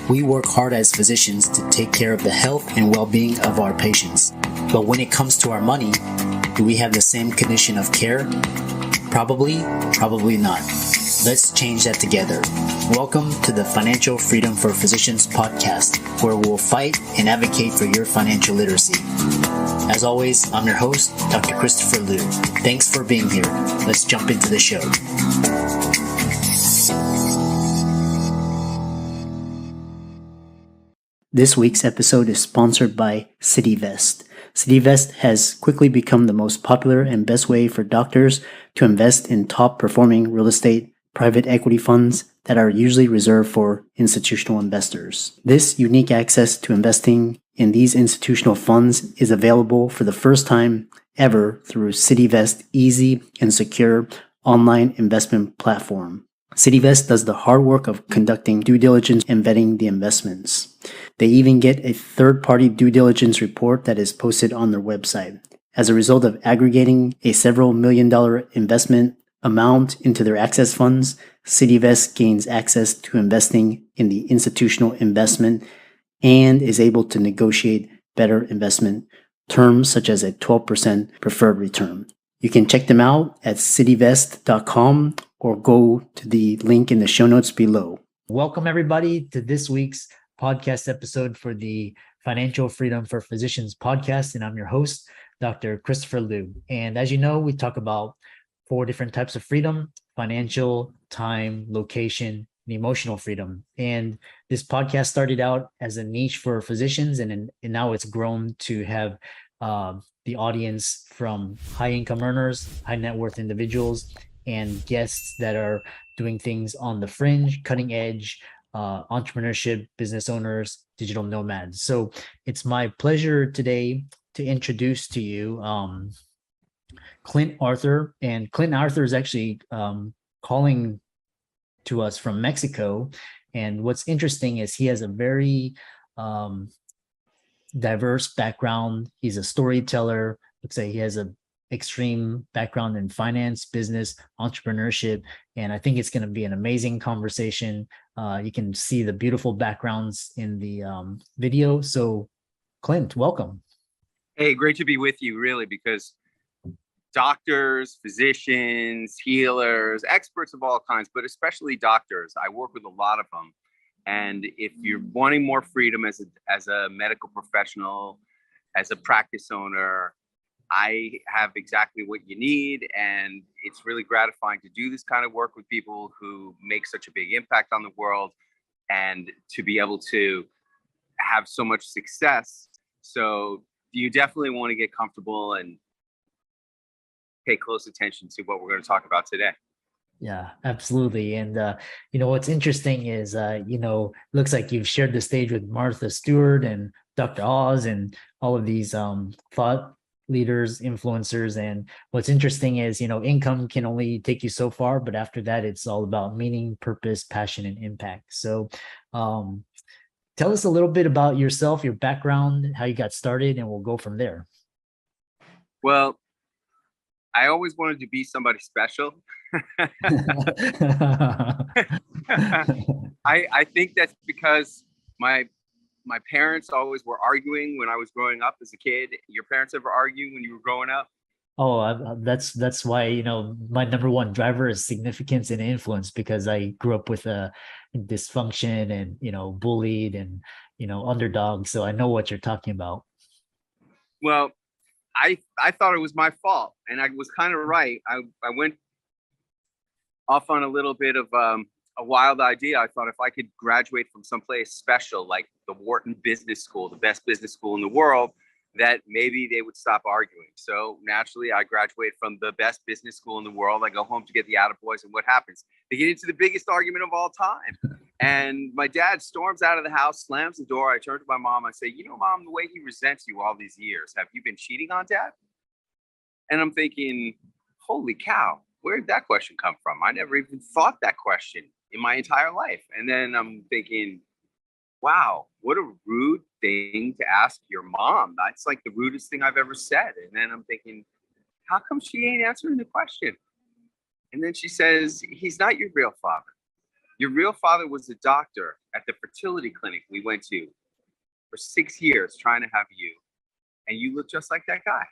We work hard as physicians to take care of the health and well-being of our patients. But when it comes to our money, do we have the same condition of care? Probably not. Let's change that together. Welcome to the Financial Freedom for Physicians podcast, where we'll fight and advocate for your financial literacy. As always, I'm your host, Dr. Christopher Liu. Thanks for being here. Let's jump into the show. This week's episode is sponsored by CityVest. CityVest has quickly become the most popular and best way for doctors to invest in top-performing real estate private equity funds that are usually reserved for institutional investors. This unique access to investing in these institutional funds is available for the first time ever through CityVest's easy and secure online investment platform. CityVest does the hard work of conducting due diligence and vetting the investments. They even get a third-party due diligence report that is posted on their website. As a result of aggregating a several million-dollar investment amount into their access funds, CityVest gains access to investing in the institutional investment and is able to negotiate better investment terms such as a 12% preferred return. You can check them out at cityvest.com or go to the link in the show notes below. Welcome everybody to this week's podcast episode for the Financial Freedom for Physicians podcast, and I'm your host, Dr. Christopher Liu. And as you know, we talk about 4 different types of freedom: financial, time, location, and emotional freedom. And this podcast started out as a niche for physicians, and now it's grown to have the audience from high income earners, high net worth individuals, and guests that are doing things on the fringe, cutting edge, entrepreneurship, business owners, digital nomads. So it's my pleasure today to introduce to you Clint Arthur. And Clint Arthur is actually calling to us from Mexico. And what's interesting is he has a very diverse background. He's a storyteller. Looks like he has an extreme background in finance, business, entrepreneurship. And I think it's going to be an amazing conversation. You can see the beautiful backgrounds in the video. So Clint, welcome. Hey, great to be with you, really, because doctors, physicians, healers, experts of all kinds, but especially doctors, I work with a lot of them. And if you're wanting more freedom as a medical professional, as a practice owner, I have exactly what you need. And it's really gratifying to do this kind of work with people who make such a big impact on the world and to be able to have so much success. So you definitely want to get comfortable and pay close attention to what we're going to talk about today. Yeah, absolutely. And, what's interesting is, looks like you've shared the stage with Martha Stewart and Dr. Oz and all of these thought leaders, influencers. And what's interesting is, income can only take you so far, but after that, it's all about meaning, purpose, passion, and impact. So tell us a little bit about yourself, your background, how you got started, and we'll go from there. Well, I always wanted to be somebody special. I think that's because my parents always were arguing when I was growing up as a kid. Your parents ever argue when you were growing up? Oh, that's why, my number one driver is significance and influence, because I grew up with a dysfunction and, bullied and, underdog. So I know what you're talking about. Well, I thought it was my fault, and I was kind of right. I went off on a little bit of a wild idea. I thought if I could graduate from someplace special, like the Wharton Business School, the best business school in the world, that maybe they would stop arguing. So naturally, I graduate from the best business school in the world. I go home to get the attaboys, and what happens? They get into the biggest argument of all time. And my dad storms out of the house, slams the door. I turn to my mom. I say, Mom, the way he resents you all these years, have you been cheating on Dad? And I'm thinking, holy cow, where did that question come from? I never even thought that question in my entire life. And then I'm thinking, wow, what a rude thing to ask your mom. That's like the rudest thing I've ever said. And then I'm thinking, how come she ain't answering the question? And then she says, he's not your real father. Your real father was a doctor at the fertility clinic we went to for 6 years trying to have you, and you look just like that guy.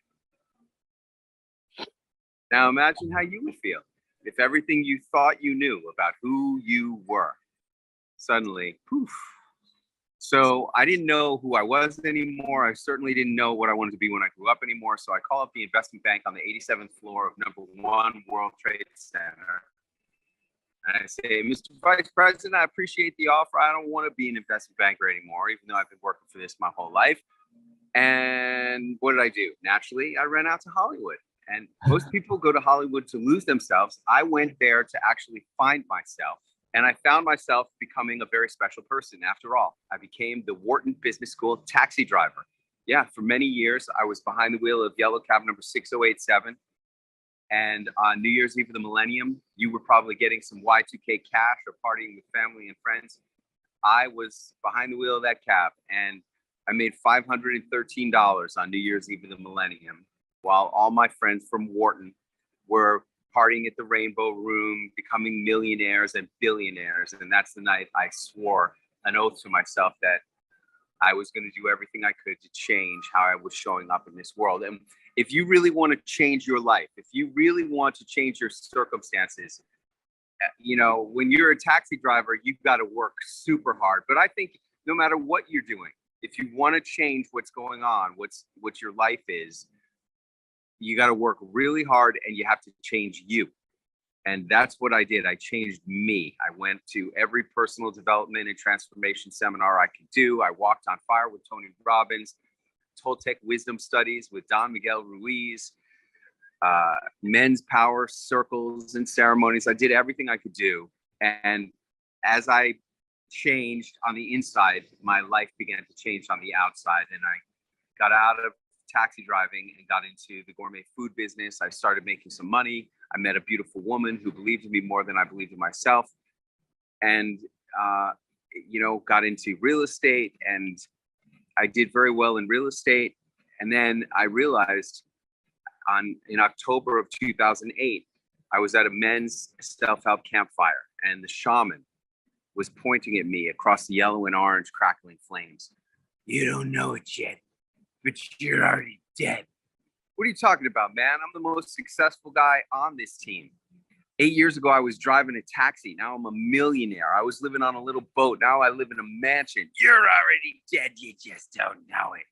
Now imagine how you would feel if everything you thought you knew about who you were suddenly, poof. So I didn't know who I was anymore. I certainly didn't know what I wanted to be when I grew up anymore. So I call up the investment bank on the 87th floor of #1 World Trade Center. And I say, Mr. Vice President, I appreciate the offer. I don't want to be an investment banker anymore, even though I've been working for this my whole life. And what did I do? Naturally, I ran out to Hollywood. And most people go to Hollywood to lose themselves. I went there to actually find myself. And I found myself becoming a very special person. After all, I became the Wharton Business School taxi driver. Yeah, for many years, I was behind the wheel of yellow cab number 6087. And on New Year's Eve of the millennium, you were probably getting some Y2K cash or partying with family and friends. I was behind the wheel of that cab, and I made $513 on New Year's Eve of the millennium, while all my friends from Wharton were partying at the Rainbow Room, becoming millionaires and billionaires. And that's the night I swore an oath to myself that I was going to do everything I could to change how I was showing up in this world. And if you really want to change your life, if you really want to change your circumstances, when you're a taxi driver, you've got to work super hard. But I think no matter what you're doing, if you want to change what's going on, what your life is, you got to work really hard, and you have to change you. And that's what I did. I changed me. I went to every personal development and transformation seminar I could do. I walked on fire with Tony Robbins, Toltec wisdom studies with Don Miguel Ruiz, men's power circles and ceremonies. I did everything I could do. And as I changed on the inside, my life began to change on the outside. And I got out of taxi driving and got into the gourmet food business. I started making some money. I met a beautiful woman who believed in me more than I believed in myself, and got into real estate, and I did very well in real estate. And then I realized in October of 2008, I was at a men's self-help campfire, and the shaman was pointing at me across the yellow and orange crackling flames. "You don't know it yet, but you're already dead." What are you talking about, man? I'm the most successful guy on this team. 8 years ago, I was driving a taxi. Now I'm a millionaire. I was living on a little boat. Now I live in a mansion. You're already dead. You just don't know it.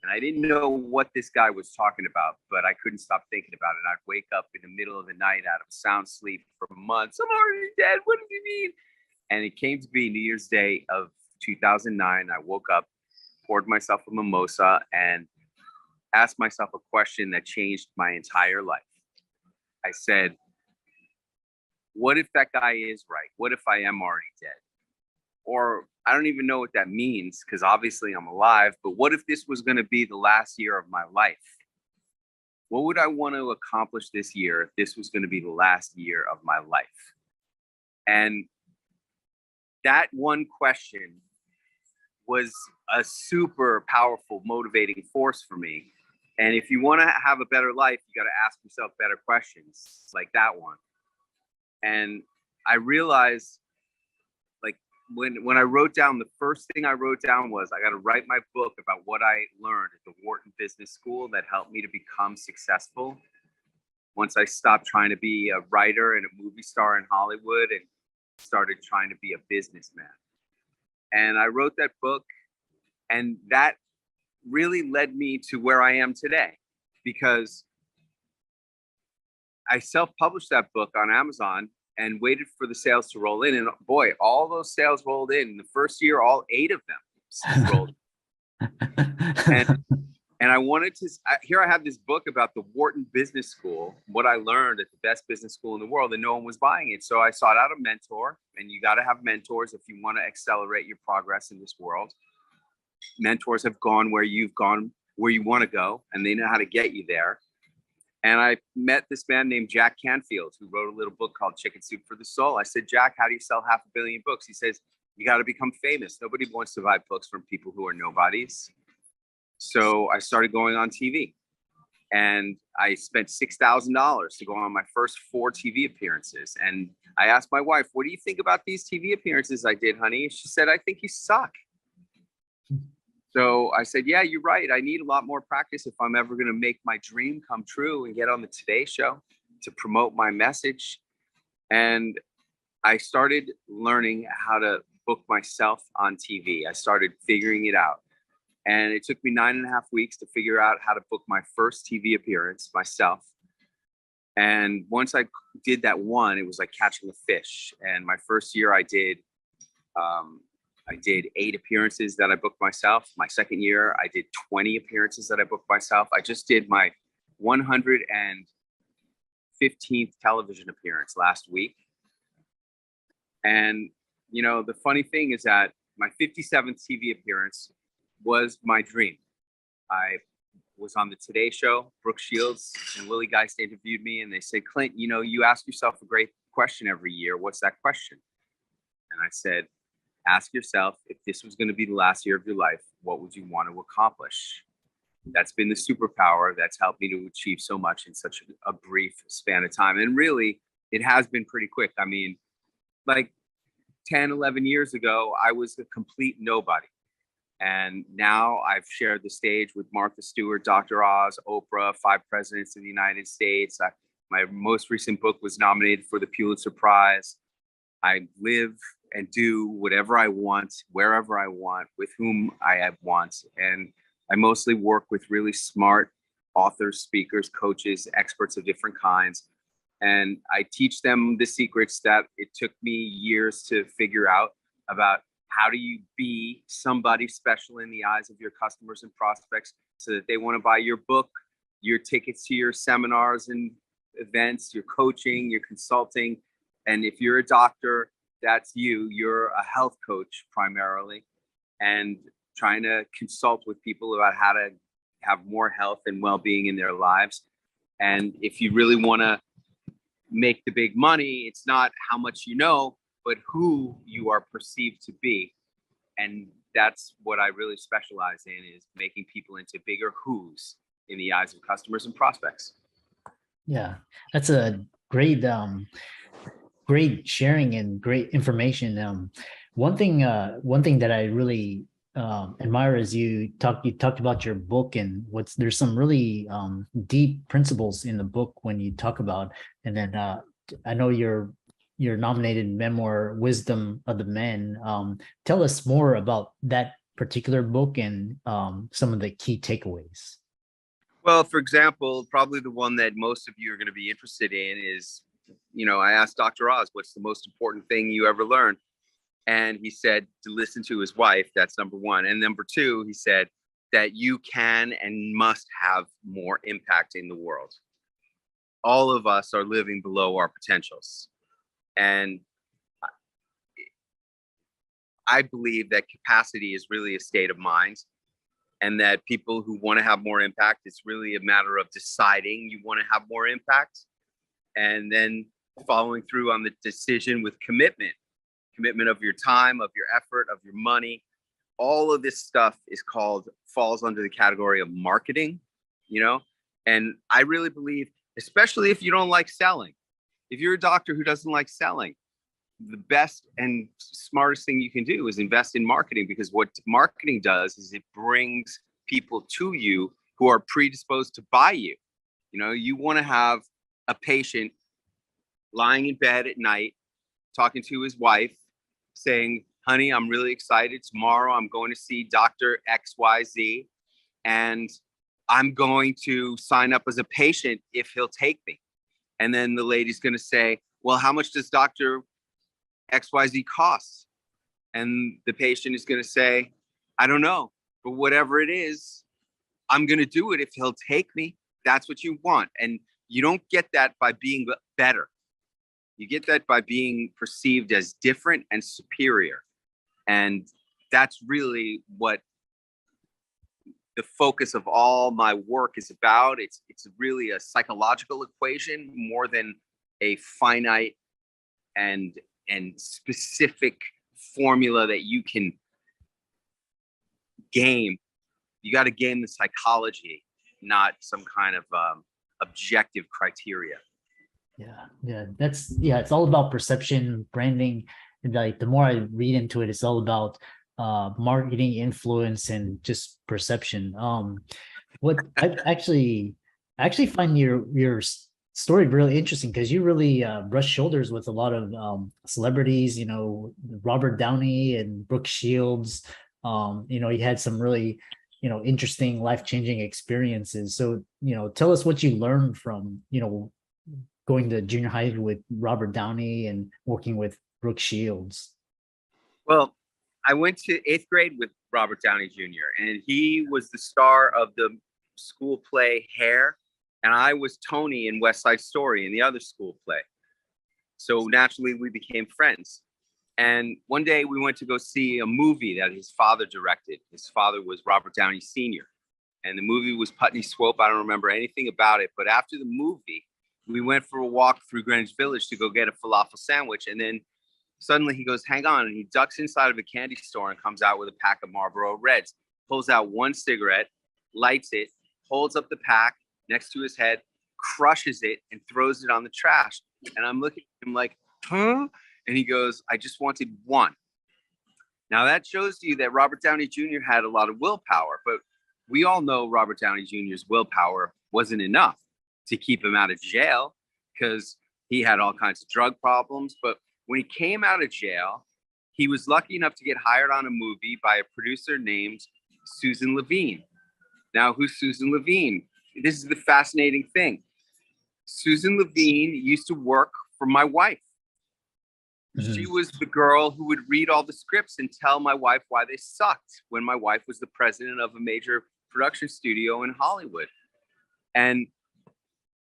And I didn't know what this guy was talking about, but I couldn't stop thinking about it. And I'd wake up in the middle of the night out of sound sleep for months. I'm already dead. What does he mean? And it came to be New Year's Day of 2009. I woke up, poured myself a mimosa, and asked myself a question that changed my entire life. I said, what if that guy is right? What if I am already dead? Or I don't even know what that means, because obviously I'm alive, but what if this was going to be the last year of my life? What would I want to accomplish this year if this was going to be the last year of my life? And that one question was a super powerful motivating force for me. And if you want to have a better life, you got to ask yourself better questions like that one. And I realized, like, when I wrote down, the first thing I wrote down was I got to write my book about what I learned at the Wharton Business School that helped me to become successful. Once I stopped trying to be a writer and a movie star in Hollywood and started trying to be a businessman. And I wrote that book, and that really led me to where I am today, because I self-published that book on Amazon and waited for the sales to roll in. And boy, all those sales rolled in. The first year, all 8 of them rolled in. And I wanted to, here I have this book about the Wharton Business School, what I learned at the best business school in the world, and no one was buying it. So I sought out a mentor, and you got to have mentors if you want to accelerate your progress in this world. Mentors have gone where you've gone, where you want to go, and they know how to get you there. And I met this man named Jack Canfield, who wrote a little book called Chicken Soup for the Soul. I said, Jack, how do you sell 500 million books? He says, you got to become famous. Nobody wants to buy books from people who are nobodies. So I started going on TV. And I spent $6,000 to go on my first 4 TV appearances. And I asked my wife, what do you think about these TV appearances I did, honey? She said, I think you suck. So I said, yeah, you're right. I need a lot more practice if I'm ever going to make my dream come true and get on the Today Show to promote my message. And I started learning how to book myself on TV. I started figuring it out. And it took me 9.5 weeks to figure out how to book my first TV appearance myself. And once I did that one, it was like catching a fish. And my first year I did 8 appearances that I booked myself. My second year, I did 20 appearances that I booked myself. I just did my 115th television appearance last week. And, you know, the funny thing is that my 57th TV appearance was my dream. I was on the Today Show. Brooke Shields and Lily Geist interviewed me, and they said, Clint, you know, you ask yourself a great question every year. What's that question? And I said, ask yourself, if this was going to be the last year of your life, what would you want to accomplish? That's been the superpower that's helped me to achieve so much in such a brief span of time. And really, it has been pretty quick. I mean, like 10, 11 years ago, I was a complete nobody. And now I've shared the stage with Martha Stewart, Dr. Oz, Oprah, 5 presidents of the United States. My most recent book was nominated for the Pulitzer Prize. I live and do whatever I want, wherever I want, with whom I want. And I mostly work with really smart authors, speakers, coaches, experts of different kinds. And I teach them the secrets that it took me years to figure out about how do you be somebody special in the eyes of your customers and prospects so that they want to buy your book, your tickets to your seminars and events, your coaching, your consulting. And if you're a doctor, that's you. You're a health coach primarily, and trying to consult with people about how to have more health and well-being in their lives. And if you really want to make the big money, it's not how much you know, but who you are perceived to be. And that's what I really specialize in, is making people into bigger who's in the eyes of customers and prospects. Yeah, that's a great great sharing and great information. One thing that I really admire is you talked about your book, and there's some really deep principles in the book when you talk about, and then I know your nominated memoir, Wisdom of the Men. Tell us more about that particular book and some of the key takeaways. Well, for example, probably the one that most of you are going to be interested in is, you know, I asked Dr. Oz, what's the most important thing you ever learned? And he said to listen to his wife. That's number one. And number two, he said that you can and must have more impact in the world. All of us are living below our potentials. And I believe that capacity is really a state of mind, and that people who want to have more impact, it's really a matter of deciding you want to have more impact, and then following through on the decision with commitment of your time, of your effort, of your money. All of this stuff falls under the category of marketing, you know? And I really believe, especially if you don't like selling, if you're a doctor who doesn't like selling, the best and smartest thing you can do is invest in marketing, because what marketing does is it brings people to you who are predisposed to buy you. You know, you want to have a patient lying in bed at night, talking to his wife, saying, honey, I'm really excited. Tomorrow I'm going to see Dr. XYZ, and I'm going to sign up as a patient if he'll take me. And then the lady's going to say, well, how much does Dr. XYZ cost? And the patient is going to say, I don't know, but whatever it is, I'm going to do it if he'll take me. That's what you want. And you don't get that by being better. You get that by being perceived as different and superior. And that's really what the focus of all my work is about. It's really a psychological equation more than a finite and specific formula that you can game. You got to game the psychology not some kind of objective criteria. It's all about perception, branding. And like the more I read into it, it's all about marketing influence and just perception. What I actually find your story really interesting because you really brush shoulders with a lot of celebrities, Robert Downey and Brooke Shields. You had some really, interesting life-changing experiences. So, tell us what you learned from, going to junior high with Robert Downey and working with Brooke Shields. Well, I went to 8th grade with Robert Downey Jr., and he was the star of the school play Hair, and I was Tony in West Side Story in the other school play. So naturally, we became friends. And one day we went to go see a movie that his father directed. His father was Robert Downey Sr., and the movie was Putney Swope. I don't remember anything about it, but after the movie, we went for a walk through Greenwich Village to go get a falafel sandwich. And then suddenly he goes, hang on. And he ducks inside of a candy store and comes out with a pack of Marlboro Reds, pulls out one cigarette, lights it, holds up the pack next to his head, crushes it, and throws it on the trash. And I'm looking at him like, huh? And he goes, I just wanted one. Now that shows you that Robert Downey Jr. had a lot of willpower, but we all know Robert Downey Jr.'s willpower wasn't enough to keep him out of jail because he had all kinds of drug problems. But when he came out of jail, he was lucky enough to get hired on a movie by a producer named Susan Levine. Now, who's Susan Levine? This is the fascinating thing. Susan Levine used to work for my wife. Mm-hmm. She was the girl who would read all the scripts and tell my wife why they sucked when my wife was the president of a major production studio in Hollywood. And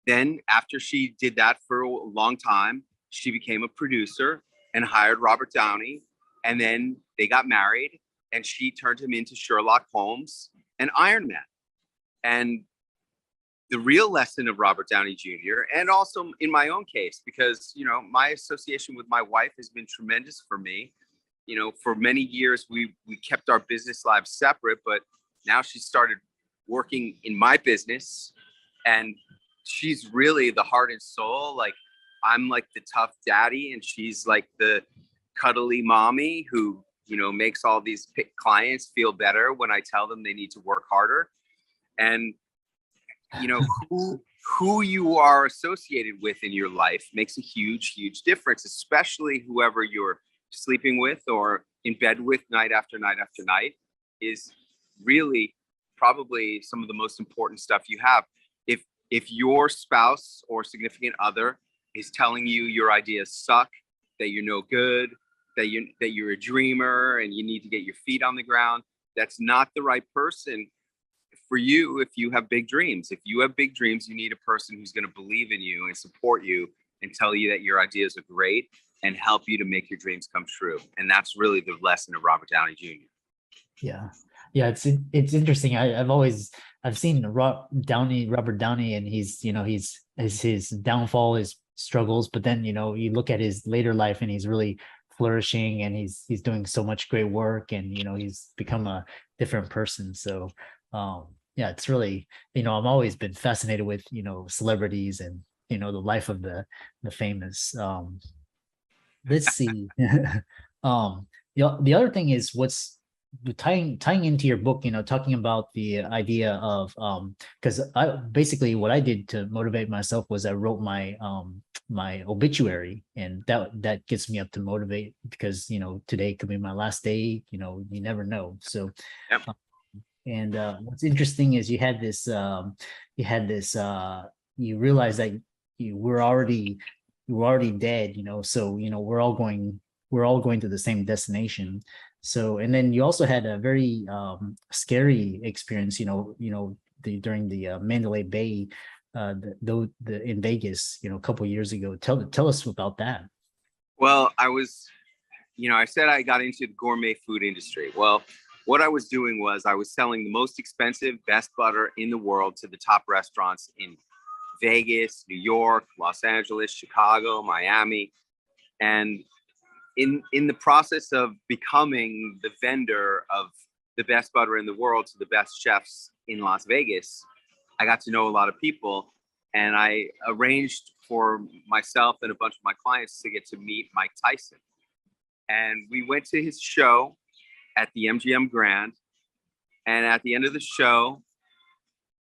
then after she did that for a long time, she became a producer and hired Robert Downey. And then they got married and she turned him into Sherlock Holmes and Iron Man. And the real lesson of Robert Downey Jr., and also in my own case, because, my association with my wife has been tremendous for me. For many years, we kept our business lives separate, but now she started working in my business, and she's really the heart and soul. Like, I'm like the tough daddy, and she's like the cuddly mommy who, makes all these clients feel better when I tell them they need to work harder. And, who you are associated with in your life makes a huge, huge difference, especially whoever you're sleeping with or in bed with night after night after night is really probably some of the most important stuff you have. If your spouse or significant other is telling you your ideas suck, that you're no good, that you're a dreamer and you need to get your feet on the ground, that's not the right person for you. If you have big dreams, you need a person who's going to believe in you and support you and tell you that your ideas are great and help you to make your dreams come true. And that's really the lesson of Robert Downey Jr. Yeah, it's interesting. I've seen Robert Downey, and he's his downfall, his struggles, but then you look at his later life and he's really flourishing and he's doing so much great work, and he's become a different person. So it's really, I've always been fascinated with celebrities and the life of the famous. Let's see. The other thing is what's tying into your book, talking about the idea of because what I did to motivate myself was I wrote my my obituary, and that gets me up to motivate because today could be my last day. You never know. So yep. And what's interesting is you realize that you were already dead, so we're all going to the same destination. So, and then you also had a very scary experience, during the Mandalay Bay, in Vegas, a couple of years ago. Tell us about that. Well, I said I got into the gourmet food industry. Well, what I was doing was I was selling the most expensive, best butter in the world to the top restaurants in Vegas, New York, Los Angeles, Chicago, Miami. And in the process of becoming the vendor of the best butter in the world to the best chefs in Las Vegas, I got to know a lot of people, and I arranged for myself and a bunch of my clients to get to meet Mike Tyson. And we went to his show at the MGM Grand. And at the end of the show,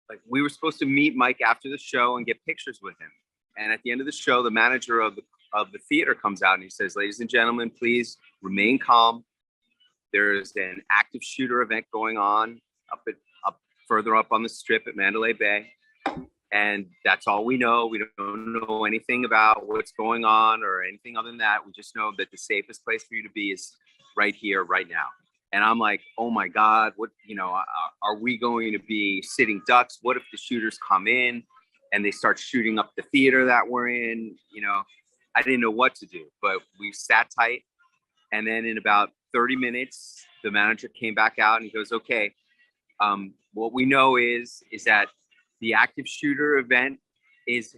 like, we were supposed to meet Mike after the show and get pictures with him. And at the end of the show, the manager of the theater comes out and he says, "Ladies and gentlemen, please remain calm. There's an active shooter event going on up further up on the strip at Mandalay Bay. And that's all we know. We don't know anything about what's going on or anything other than that. We just know that the safest place for you to be is right here, right now." And I'm like, oh my God, what, are we going to be sitting ducks? What if the shooters come in and they start shooting up the theater that we're in? I didn't know what to do, but we sat tight. And then in about 30 minutes, the manager came back out and he goes, "Okay, what we know is that the active shooter event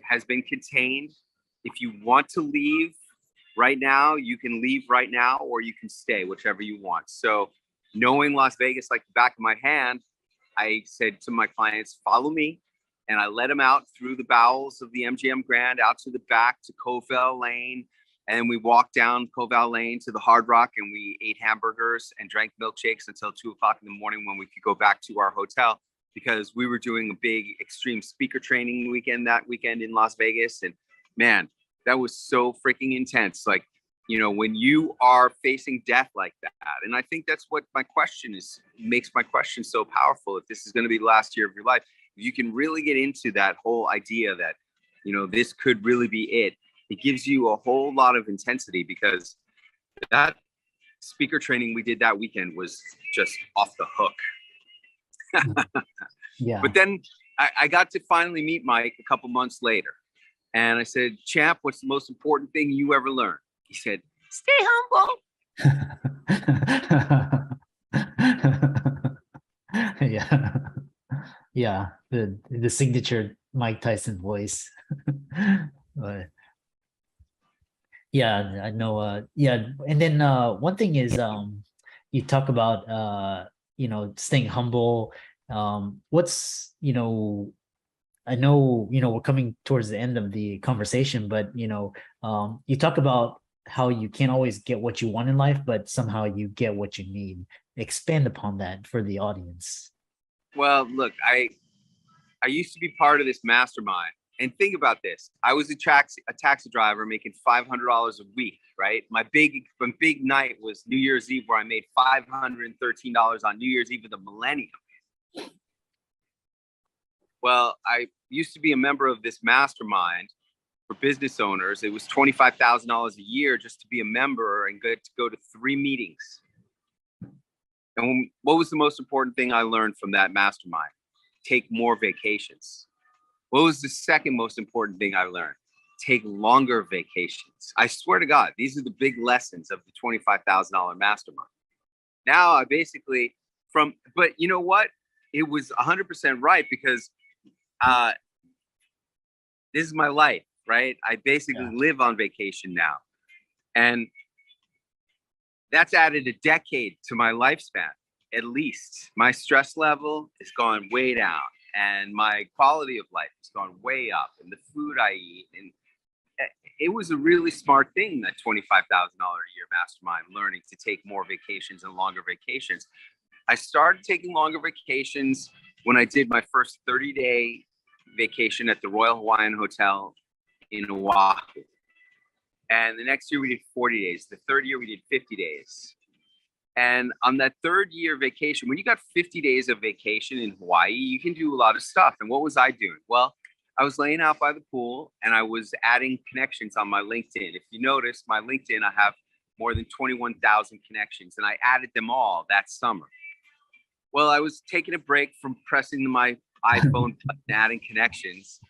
has been contained. If you want to leave right now, you can leave right now, or you can stay, whichever you want." So, knowing Las Vegas like the back of my hand, I said to my clients, "Follow me." And I led them out through the bowels of the MGM Grand, out to the back to Covell Lane. And we walked down Covell Lane to the Hard Rock, and we ate hamburgers and drank milkshakes until 2:00 in the morning, when we could go back to our hotel, because we were doing a big extreme speaker training weekend that weekend in Las Vegas. And man, that was so freaking intense. Like, when you are facing death like that. And I think that's what makes my question so powerful. If this is going to be the last year of your life, you can really get into that whole idea that, this could really be it. It gives you a whole lot of intensity, because that speaker training we did that weekend was just off the hook. Yeah. But then I got to finally meet Mike a couple months later. And I said, "Champ, what's the most important thing you ever learned?" He said, "Stay humble." Yeah. Yeah. The signature Mike Tyson voice. But yeah, I know. Yeah. And then one thing is you talk about staying humble. What's I know, we're coming towards the end of the conversation, but, you talk about how you can't always get what you want in life, but somehow you get what you need. Expand upon that for the audience. Well, look, I used to be part of this mastermind. And think about this. I was a taxi driver making $500 a week, right? My big night was New Year's Eve, where I made $513 on New Year's Eve of the millennium. Well, I used to be a member of this mastermind for business owners. It was $25,000 a year just to be a member and get to go to 3 meetings. And what was the most important thing I learned from that mastermind? Take more vacations. What was the second most important thing I learned? Take longer vacations. I swear to God, these are the big lessons of the $25,000 mastermind. Now I basically but you know what? It was 100% right, because this is my life, right? I basically live on vacation now. And that's added a decade to my lifespan, at least. My stress level has gone way down, and my quality of life has gone way up, and the food I eat. And it was a really smart thing, that $25,000 a year mastermind, learning to take more vacations and longer vacations. I started taking longer vacations when I did my first 30-day vacation at the Royal Hawaiian Hotel in Oahu. And the next year we did 40 days. The third year we did 50 days. And on that third year vacation, when you got 50 days of vacation in Hawaii, you can do a lot of stuff. And what was I doing? Well, I was laying out by the pool, and I was adding connections on my LinkedIn. If you notice, my LinkedIn, I have more than 21,000 connections, and I added them all that summer. Well, I was taking a break from pressing my iPhone button, adding connections.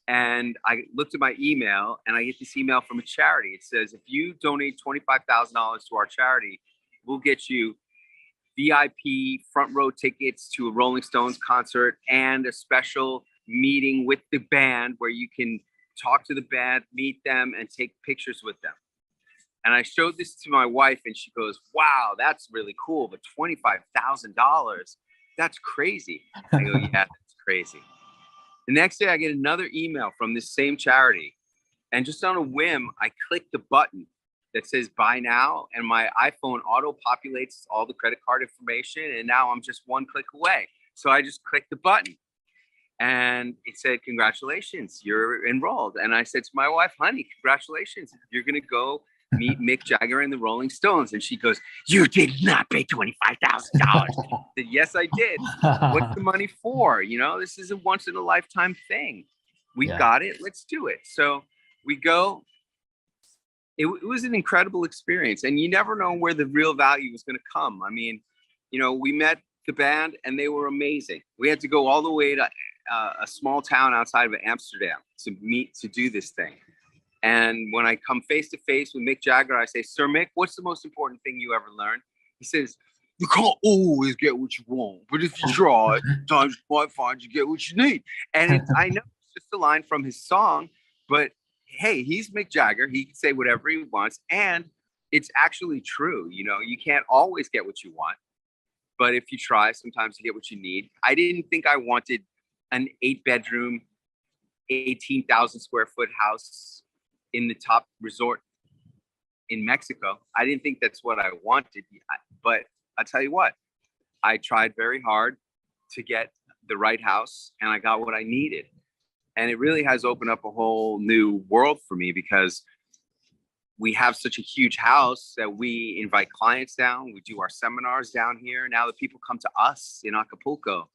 And I looked at my email, and I get this email from a charity. It says, "If you donate $25,000 to our charity, we'll get you VIP front row tickets to a Rolling Stones concert and a special meeting with the band, where you can talk to the band, meet them, and take pictures with them." And I showed this to my wife, and she goes, "Wow, that's really cool, but $25,000, that's crazy." I go, "Yeah, that's crazy." The next day I get another email from this same charity. And just on a whim, I click the button that says buy now, and my iPhone auto populates all the credit card information. And now I'm just one click away. So I just clicked the button and it said, congratulations, you're enrolled. And I said to my wife, honey, congratulations. You're going to go meet Mick Jagger and the Rolling Stones. And she goes, you did not pay $25,000. I said, yes, I did. What's the money for? You know, this is a once in a lifetime thing. We got it. Let's do it. So we go. It was an incredible experience. And you never know where the real value is going to come. I mean, you know, we met the band and they were amazing. We had to go all the way to a small town outside of Amsterdam to do this thing. And when I come face to face with Mick Jagger, I say, Sir Mick, what's the most important thing you ever learned? He says, you can't always get what you want, but if you try, sometimes you might find you get what you need. And I know it's just a line from his song, but hey, he's Mick Jagger. He can say whatever he wants. And it's actually true. You know, you can't always get what you want, but if you try, sometimes you get what you need. I didn't think I wanted an 8-bedroom, 18,000 square foot house in the top resort in Mexico. I didn't think that's what I wanted, but I'll tell you what, I tried very hard to get the right house and I got what I needed. And it really has opened up a whole new world for me because we have such a huge house that we invite clients down. We do our seminars down here. Now the people come to us in Acapulco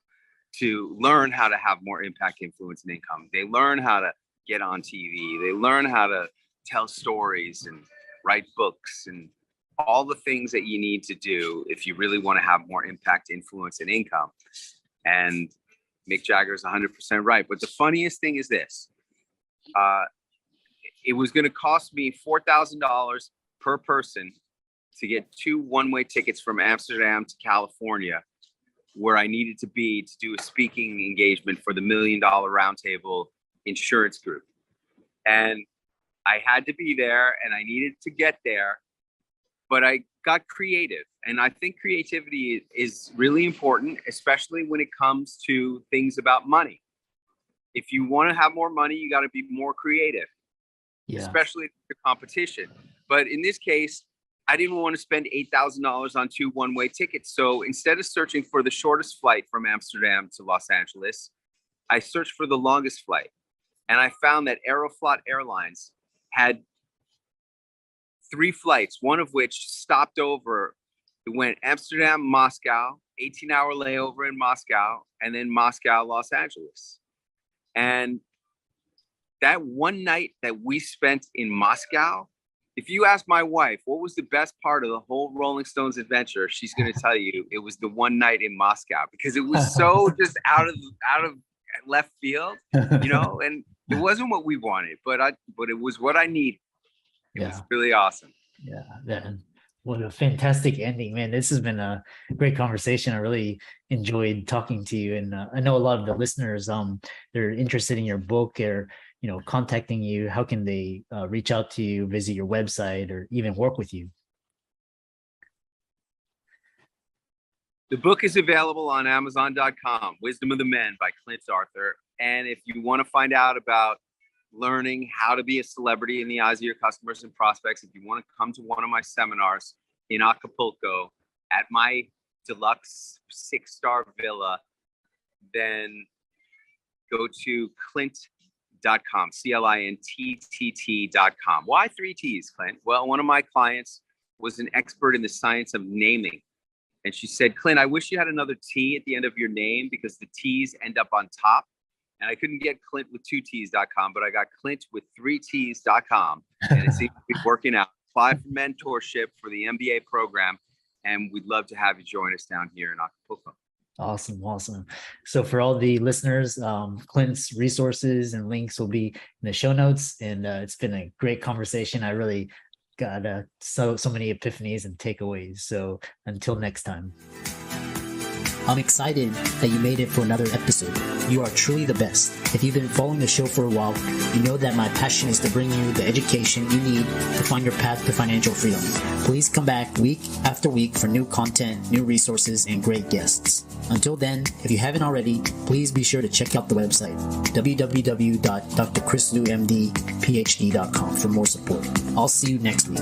to learn how to have more impact, influence, and income. They learn how to get on TV. They learn how to tell stories and write books and all the things that you need to do if you really want to have more impact, influence, and income. And Mick Jagger is 100% right. But the funniest thing is this. It was going to cost me $4,000 per person to get 2 one-way tickets from Amsterdam to California, where I needed to be to do a speaking engagement for the $1 Million Roundtable insurance group. And I had to be there and I needed to get there, but I got creative. And I think creativity is really important, especially when it comes to things about money. If you want to have more money, you got to be more creative, especially the competition. But in this case, I didn't want to spend $8,000 on 2 one-way tickets. So instead of searching for the shortest flight from Amsterdam to Los Angeles, I searched for the longest flight. And I found that Aeroflot Airlines had 3 flights, one of which stopped over. It went Amsterdam, Moscow, 18-hour layover in Moscow, and then Moscow, Los Angeles. And that one night that we spent in Moscow, if you ask my wife, what was the best part of the whole Rolling Stones adventure, she's going to tell you it was the one night in Moscow, because it was so just out of left field, you know, and it wasn't what we wanted, but it was what I needed. It was really awesome. Yeah. What a fantastic ending, man. This has been a great conversation. I really enjoyed talking to you. And I know a lot of the listeners, they're interested in your book or, you know, contacting you. How can they reach out to you, visit your website, or even work with you? The book is available on Amazon.com, Wisdom of the Men by Clint Arthur. And if you want to find out about learning how to be a celebrity in the eyes of your customers and prospects, if you want to come to one of my seminars in Acapulco at my deluxe 6-star villa, then go to clint.com, CLINTTT.com. Why 3 T's, Clint? Well, one of my clients was an expert in the science of naming. And she said, Clint, I wish you had another T at the end of your name because the T's end up on top. And I couldn't get Clint with 2 T's.com, but I got Clint with 3 T's.com. And it seems to be working out. Apply for mentorship for the MBA program. And we'd love to have you join us down here in Acapulco. Awesome. So for all the listeners, Clint's resources and links will be in the show notes. And it's been a great conversation. I really got so many epiphanies and takeaways. So until next time. I'm excited that you made it for another episode. You are truly the best. If you've been following the show for a while, you know that my passion is to bring you the education you need to find your path to financial freedom. Please come back week after week for new content, new resources, and great guests. Until then, if you haven't already, please be sure to check out the website, www.drchrislumdphd.com for more support. I'll see you next week.